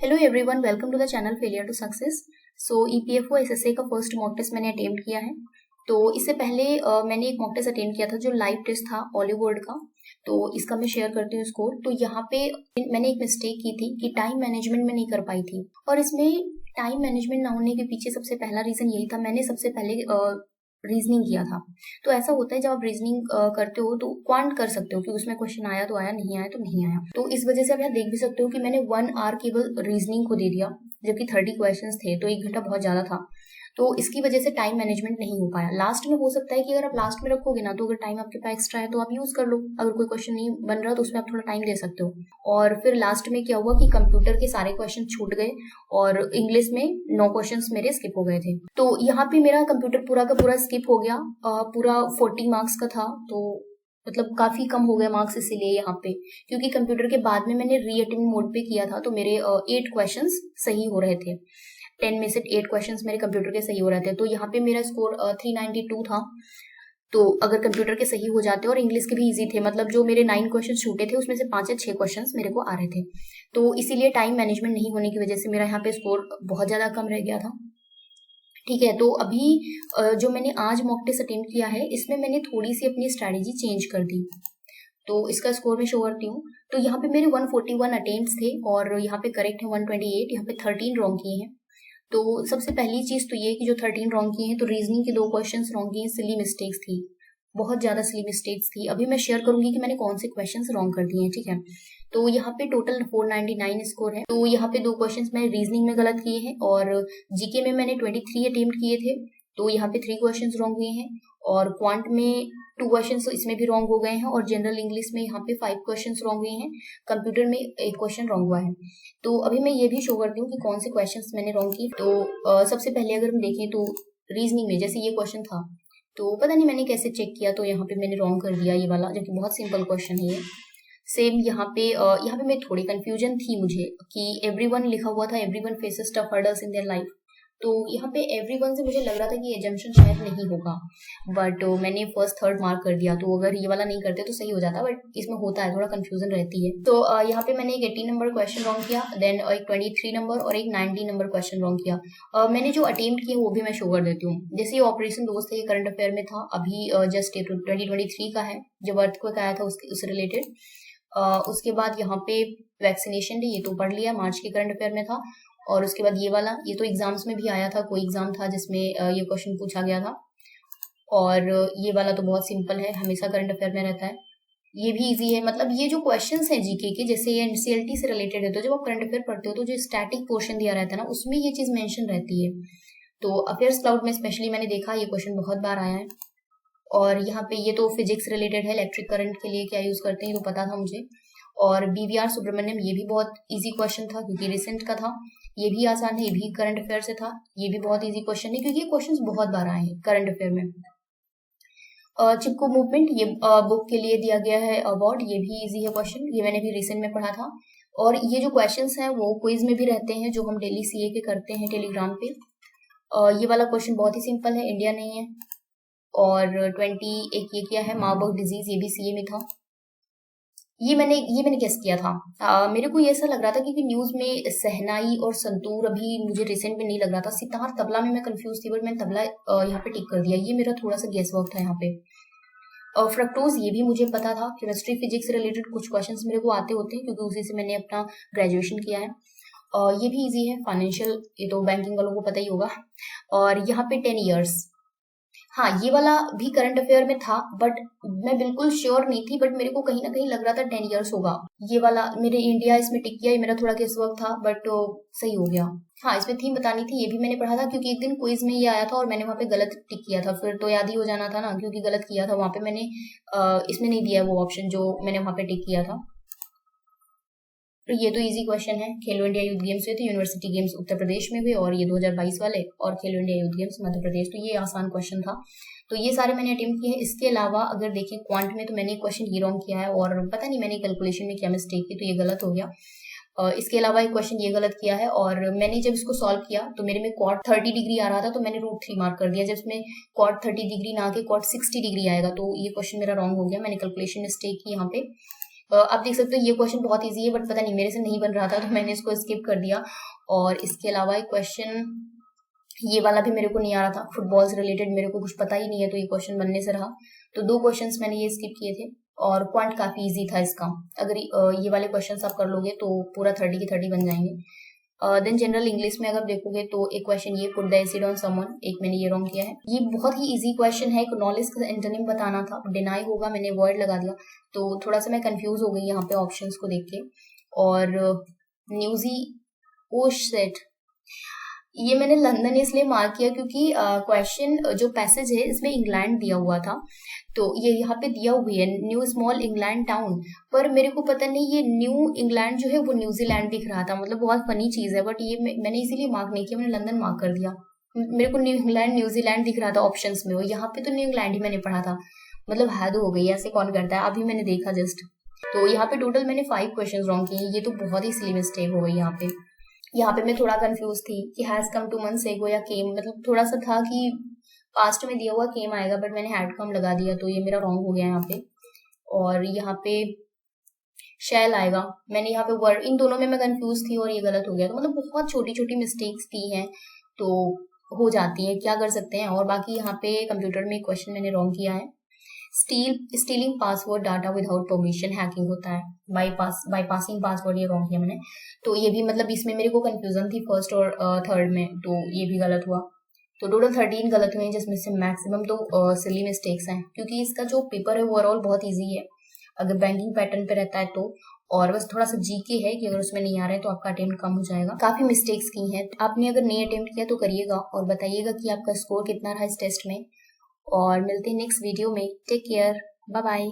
Hello everyone, welcome to the channel failure to success. So EPFO SSA का first mock test मैंने attempt किया है। तो इससे पहले मैंने एक मॉक टेस्ट अटेम्प्ट किया था जो लाइव टेस्ट था ऑलिवुड का। तो इसका मैं शेयर करती हूँ स्कोर। तो यहाँ पे मैंने एक मिस्टेक की थी कि टाइम मैनेजमेंट में नहीं कर पाई थी, और इसमें टाइम मैनेजमेंट ना होने के पीछे सबसे पहला रीजन यही था, मैंने सबसे पहले रीजनिंग किया था। तो ऐसा होता है जब आप रीजनिंग करते हो तो क्वांट कर सकते हो कि उसमें क्वेश्चन आया तो आया, नहीं आया तो नहीं आया। तो इस वजह से आप यहाँ देख भी सकते हो कि मैंने 1 आवर केवल रीजनिंग को दे दिया, जबकि 30 क्वेश्चन थे, तो 1 घंटा बहुत ज्यादा था। तो इसकी वजह से टाइम मैनेजमेंट नहीं हो पाया। लास्ट में हो सकता है कि अगर आप लास्ट में रखोगे ना, तो अगर टाइम आपके पास एक्स्ट्रा है तो आप यूज कर लो। अगर कोई क्वेश्चन नहीं बन रहा तो उसमें आप थोड़ा टाइम दे सकते हो। और फिर लास्ट में क्या हुआ कि कंप्यूटर के सारे क्वेश्चन छूट गए और इंग्लिश में 9 क्वेश्चंस मेरे स्किप हो गए थे। तो यहाँ पे मेरा कंप्यूटर पूरा का पूरा स्किप हो गया। पूरा 40 मार्क्स का था, तो मतलब काफी कम हो गए मार्क्स इसीलिए यहाँ पे, क्योंकि कंप्यूटर के बाद में मैंने री अटेम्प्ट मोड पे किया था। तो मेरे 8 क्वेश्चंस सही हो रहे थे। 10 में से 8 क्वेश्चंस मेरे कंप्यूटर के सही हो रहे थे। तो यहाँ पे मेरा स्कोर 392 था। तो अगर कंप्यूटर के सही हो जाते और इंग्लिश के भी इजी थे, मतलब जो मेरे 9 क्वेश्चन छूटे थे उसमें से 5 या 6 क्वेश्चन मेरे को आ रहे थे। तो इसीलिए टाइम मैनेजमेंट नहीं होने की वजह से मेरा यहाँ पे स्कोर बहुत ज्यादा कम रह गया था। ठीक है, तो अभी जो मैंने आज मॉक टेस्ट अटेम्प्ट किया है, इसमें मैंने थोड़ी सी अपनी स्ट्रैटेजी चेंज कर दी। तो इसका स्कोर मैं शो करती हूँ। तो यहाँ पे मेरे 141 अटेम्प्ट्स थे और यहाँ पे करेक्ट है 128। यहाँ पे 13 रॉन्ग किए हैं। तो सबसे पहली चीज तो ये कि जो 13 रॉन्ग किए हैं, तो रीजनिंग के 2 क्वेश्चंस रॉन्ग किए हैं, सिली मिस्टेक्स थी, बहुत ज्यादा सिली मिस्टेक्स थी। अभी मैं शेयर करूंगी कि मैंने कौन से क्वेश्चंस रॉन्ग कर दिए हैं। ठीक है, तो यहाँ पे टोटल 499 स्कोर है। तो यहाँ पे 2 क्वेश्चंस मैंने रीजनिंग में गलत किए हैं और जीके में मैंने 23 अटेम्प्ट किए थे, तो यहाँ पे 3 क्वेश्चंस रॉन्ग हुए हैं। और क्वांट में 2 क्वेश्चंस इसमें भी रॉन्ग हो गए हैं, और जनरल इंग्लिश में यहाँ पे 5 क्वेश्चंस रॉन्ग हुए हैं। कंप्यूटर में 1 क्वेश्चन रॉन्ग हुआ है। तो अभी मैं ये भी शो करती हूँ कि कौन से क्वेश्चंस मैंने रॉन्ग किए। तो सबसे पहले अगर हम देखें तो रीजनिंग में जैसे ये क्वेश्चन था, तो पता नहीं मैंने कैसे चेक किया, तो यहाँ पे मैंने रॉन्ग कर दिया ये वाला, जो कि बहुत सिंपल क्वेश्चन है ये। सेम यहाँ पे मैं थोड़ी कंफ्यूजन थी मुझे कि एवरीवन लिखा हुआ था, everyone faces tough hurdles in their life. तो यहाँ पे एवरीवन से मुझे लग रहा था कि एजम्पशन शायद नहीं होगा, बट मैंने फर्स्ट थर्ड मार्क कर दिया। तो अगर ये वाला नहीं करते तो सही हो जाता, बट इसमें होता है, थोड़ा कंफ्यूजन रहती है। तो यहाँ पे मैंने एक 18 नंबर क्वेश्चन रॉन्ग किया, देन एक 23 नंबर और एक 19 नंबर क्वेश्चन रॉन्ग किया। मैंने जो अटेम्प्ट किया वो भी मैं शो कर देती हूँ। जैसे ये ऑपरेशन दोस्त है, ये करंट अफेयर में था, अभी जस्ट 2023 का है, जब अर्थक्वेक आया था उससे रिलेटेड। उसके बाद यहाँ पे वैक्सीनेशन डे, ये तो पढ़ लिया, मार्च के करंट अफेयर में था। और उसके बाद ये वाला, ये तो एग्जाम्स में भी आया था, कोई एग्जाम था जिसमें ये क्वेश्चन पूछा गया था। और ये वाला तो बहुत सिंपल है, हमेशा करंट अफेयर में रहता है, ये भी इजी है। मतलब ये जो क्वेश्चंस हैं जीके के, जैसे ये एनसीईआरटी से रिलेटेड है, तो जब आप करंट अफेयर पढ़ते हो तो जो स्टैटिक पोर्शन दिया रहता है ना, उसमें ये चीज मेंशन रहती है। तो अफेयर्स क्लाउड में स्पेशली मैंने देखा ये क्वेश्चन बहुत बार आया है। और यहाँ पे ये तो फिजिक्स रिलेटेड है, इलेक्ट्रिक करंट के लिए क्या यूज करते हैं ये तो पता था मुझे। और बीवीआर सुब्रमण्यम, ये भी बहुत इजी क्वेश्चन था क्योंकि रिसेंट का था, ये भी आसान है, ये भी करंट अफेयर से था, ये भी बहुत इजी क्वेश्चन है क्योंकि ये क्वेश्चंस बहुत बार आए हैं करंट अफेयर में। चिपको मूवमेंट, ये बुक के लिए दिया गया है अवार्ड, ये भी इजी है क्वेश्चन, ये मैंने भी रिसेंट में पढ़ा था। और ये जो क्वेश्चंस हैं वो क्विज में भी रहते हैं, जो हम डेली सीए के करते हैं टेलीग्राम पे। ये वाला क्वेश्चन बहुत ही सिंपल है, इंडिया नहीं है। और 20 एक ये क्या है, मार्बर्ग डिजीज, ये भी सीए में था। ये मैंने गेस किया था। मेरे को ये ऐसा लग रहा था क्योंकि न्यूज में सहनाई और संतूर अभी मुझे रिसेंट में नहीं लग रहा था। सितार तबला में मैं कंफ्यूज थी, बट मैंने तबला यहाँ पे टिक कर दिया। ये मेरा थोड़ा सा गेस वर्क था यहाँ पे। फ्रक्टोज, ये भी मुझे पता था, केमिस्ट्री फिजिक्स से रिलेटेड कुछ क्वेश्चंस मेरे को आते होते हैं क्योंकि उसी से मैंने अपना ग्रेजुएशन किया है। ये भी इजी है, फाइनेंशियल, ये तो बैंकिंग वालों को पता ही होगा। और यहाँ पे 10 ईयर्स, हाँ ये वाला भी करंट अफेयर में था, बट मैं बिल्कुल श्योर नहीं थी, बट मेरे को कहीं ना कहीं लग रहा था 10 ईयर्स होगा। ये वाला मेरे इंडिया इसमें टिक किया, ये मेरा थोड़ा गेस वर्क था, बट सही हो गया। हाँ, इसमें थीम बतानी थी, ये भी मैंने पढ़ा था क्योंकि एक दिन क्विज में ये आया था और मैंने वहां पे गलत टिक किया था, फिर तो याद ही हो जाना था ना, क्योंकि गलत किया था वहां पे मैंने। इसमें नहीं दिया वो ऑप्शन जो मैंने वहां पे टिक किया था। तो ये तो इजी क्वेश्चन है, खेलो इंडिया यूथ गेम्स हुए थे, यूनिवर्सिटी गेम्स उत्तर प्रदेश में हुए, और ये 2022 वाले, और खेलो India youth games Madhya Pradesh. तो ये आसान क्वेश्चन था, तो ये सारे मैंने अटेम्प्ट किए हैं। इसके अलावा अगर देखें क्वांट में, तो मैंने क्वेश्चन ये रॉन्ग किया है, और पता नहीं मैंने कैलकुलेशन में क्या मिस्टेक की, तो ये गलत हो गया। इसके अलावा एक क्वेश्चन ये गलत किया है, और मैंने जब इसको सॉल्व किया तो मेरे में कॉट 30 डिग्री आ रहा था, तो मैंने √3 मार्क कर दिया, जब इसमें कॉट 30 डिग्री ना के कॉट 60 डिग्री आएगा, तो ये क्वेश्चन मेरा रॉन्ग हो गया, मैंने कैलकुलेशन मिस्टेक की यहाँ पे। आप देख सकते हो ये क्वेश्चन बहुत इजी है, बट पता नहीं मेरे से नहीं बन रहा था तो मैंने इसको स्किप कर दिया। और इसके अलावा एक क्वेश्चन ये वाला भी मेरे को नहीं आ रहा था, फुटबॉल से रिलेटेड मेरे को कुछ पता ही नहीं है, तो ये क्वेश्चन बनने से रहा। तो 2 क्वेश्चंस मैंने ये स्किप किए थे, और पॉइंट काफी इजी था इसका। अगर ये वाले क्वेश्चंस आप कर लोगे तो पूरा 30 के 30 बन जाएंगे। देन जनरल इंग्लिश में अगर देखोगे तो एक क्वेश्चन ये put the acid on someone, एक मैंने ये रॉन्ग किया है। ये बहुत ही इजी क्वेश्चन है, एक नॉलेज का एंटोनिम बताना था, डिनाई होगा, मैंने वर्ड लगा दिया, तो थोड़ा सा मैं कंफ्यूज हो गई यहाँ पे ऑप्शंस को देख के। और न्यूजी ओशसेट, ये मैंने लंदन इसलिए मार्क किया क्योंकि क्वेश्चन जो पैसेज है इसमें इंग्लैंड दिया हुआ था, तो ये यहाँ पे दिया हुआ है न्यू स्मॉल इंग्लैंड टाउन, पर मेरे को पता नहीं ये न्यू इंग्लैंड जो है वो न्यूजीलैंड दिख रहा था, मतलब बहुत फनी चीज है, बट ये मैंने इसीलिए मार्क नहीं किया, मैंने लंदन मार्क कर दिया। मेरे को न्यू इंग्लैंड न्यूजीलैंड दिख रहा था ऑप्शंस में, वो यहाँ पे तो न्यू इंग्लैंड ही मैंने पढ़ा था, मतलब हद हो गई, ऐसे कौन करता है, अभी मैंने देखा जस्ट। तो यहाँ पे टोटल मैंने 5 क्वेश्चन रॉन्ग किए, ये तो बहुत ही सिली मिस्टेक हो गई यहाँ पे। यहाँ पे मैं थोड़ा कंफ्यूज थी कि हैज कम 2 months ago या केम, मतलब थोड़ा सा था कि पास्ट में दिया हुआ केम आएगा, बट मैंने हैड कम लगा दिया, तो ये मेरा रॉन्ग हो गया यहाँ पे। और यहाँ पे शैल आएगा, मैंने यहाँ पे वर्ड, इन दोनों में मैं कंफ्यूज थी और ये गलत हो गया, तो मतलब बहुत छोटी छोटी मिस्टेक्स की हैं, तो हो जाती है, क्या कर सकते हैं। और बाकी यहाँ पे कंप्यूटर में क्वेश्चन मैंने रॉन्ग किया है, stealing password data without permission hacking होता है, बाईपासिंग पासवर्ड, ये रॉन्ग किया मैंने, तो ये भी मतलब इसमें मेरे को कंफ्यूजन थी फर्स्ट और थर्ड में, तो ये भी गलत हुआ। तो टोटल 13 गलत हुए हैं, जिसमें से मैक्सिमम तो सिली मिस्टेक्स हैं, क्योंकि इसका जो पेपर है वो ओवरऑल बहुत ईजी है अगर बैंकिंग पैटर्न पे रहता है तो, और बस थोड़ा सा जीके है कि अगर उसमें नहीं आ रहा है तो आपका अटेम्प्ट कम हो जाएगा। काफी मिस्टेक्स की हैं, आपने अगर नहीं अटेम्प्ट किया तो करिएगा और बताइएगा कि आपका स्कोर कितना रहा इस टेस्ट में, और मिलते हैं नेक्स्ट वीडियो में। Take care, bye bye.